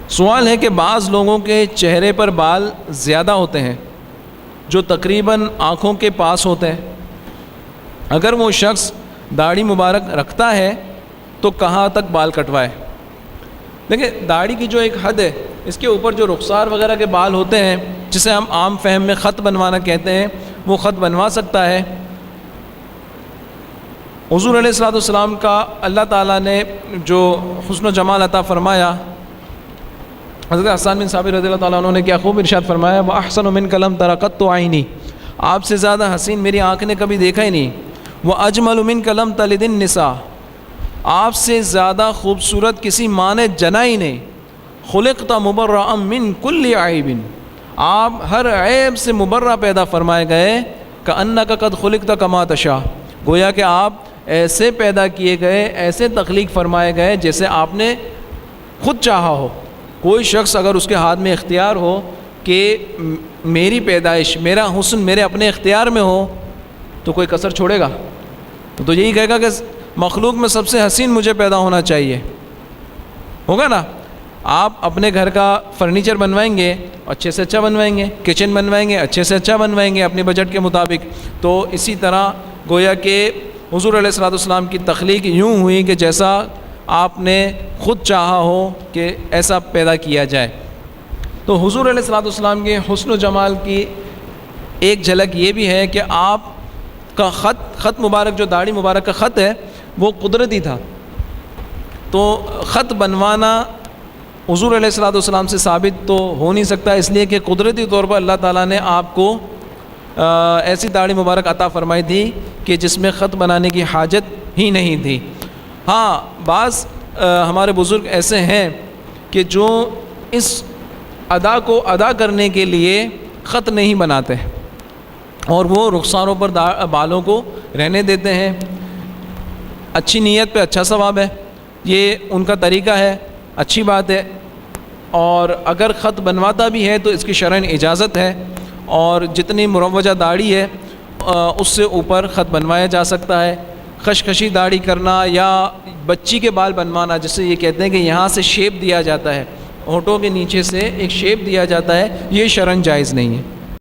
سوال ہے کہ بعض لوگوں کے چہرے پر بال زیادہ ہوتے ہیں جو تقریباً آنکھوں کے پاس ہوتے ہیں، اگر وہ شخص داڑھی مبارک رکھتا ہے تو کہاں تک بال کٹوائے؟ دیکھیں، داڑھی کی جو ایک حد ہے، اس کے اوپر جو رخسار وغیرہ کے بال ہوتے ہیں جسے ہم عام فہم میں خط بنوانا کہتے ہیں، وہ خط بنوا سکتا ہے۔ حضور علیہ الصلوۃ والسلام کا اللہ تعالیٰ نے جو حسن و جمال عطا فرمایا، حضرت حسان بن ثابت رضی اللہ تعالیٰ عنہ نے کیا خوب ارشاد فرمایا، وَأَحْسَنُ مِنْكَ لَمْ تَرَ قَطُّ عَيْنِي، آپ سے زیادہ حسین میری آنکھ نے کبھی دیکھا ہی نہیں۔ وَأَجْمَلُ مِنْكَ لَمْ تَلِدِ النِّسَاء، آپ سے زیادہ خوبصورت کسی ماں نے جنا ہی نہیں۔ خُلِقْتَ مُبَرَّأً مِنْ كُلِّ عَيْبٍ، آپ ہر عیب سے مبرہ پیدا فرمائے گئے۔ كَأَنَّكَ قَدْ خُلِقْتَ كَمَا تَشَاءُ، گویا کہ آپ ایسے پیدا کیے گئے، ایسے تخلیق فرمائے گئے جیسے آپ نے خود چاہا ہو۔ کوئی شخص اگر اس کے ہاتھ میں اختیار ہو کہ میری پیدائش، میرا حسن میرے اپنے اختیار میں ہو تو کوئی کسر چھوڑے گا؟ تو یہی کہے گا کہ مخلوق میں سب سے حسین مجھے پیدا ہونا چاہیے، ہوگا نا؟ آپ اپنے گھر کا فرنیچر بنوائیں گے، اچھے سے اچھا بنوائیں گے، کچن بنوائیں گے، اچھے سے اچھا بنوائیں گے اپنے بجٹ کے مطابق۔ تو اسی طرح گویا کہ حضور علیہ الصلوۃ والسلام کی تخلیق یوں ہوئی کہ جیسا آپ نے خود چاہا ہو کہ ایسا پیدا کیا جائے۔ تو حضور علیہ الصلوۃ والسلام کے حسن و جمال کی ایک جھلک یہ بھی ہے کہ آپ کا خط مبارک، جو داڑھی مبارک کا خط ہے، وہ قدرتی تھا۔ تو خط بنوانا حضور علیہ الصلوۃ والسلام سے ثابت تو ہو نہیں سکتا، اس لیے کہ قدرتی طور پر اللہ تعالیٰ نے آپ کو ایسی داڑھی مبارک عطا فرمائی تھی کہ جس میں خط بنانے کی حاجت ہی نہیں تھی۔ ہاں، بعض ہمارے بزرگ ایسے ہیں کہ جو اس ادا کو ادا کرنے کے لیے خط نہیں بناتے اور وہ رخساروں پر بالوں کو رہنے دیتے ہیں۔ اچھی نیت پہ اچھا ثواب ہے، یہ ان کا طریقہ ہے، اچھی بات ہے۔ اور اگر خط بنواتا بھی ہے تو اس کی شرعاً اجازت ہے، اور جتنی مروجہ داڑھی ہے اس سے اوپر خط بنوایا جا سکتا ہے۔ خشخشی داڑھی کرنا یا بچی کے بال بنوانا، جسے یہ کہتے ہیں کہ یہاں سے شیپ دیا جاتا ہے، ہونٹوں کے نیچے سے ایک شیپ دیا جاتا ہے، یہ شرعاً جائز نہیں ہے۔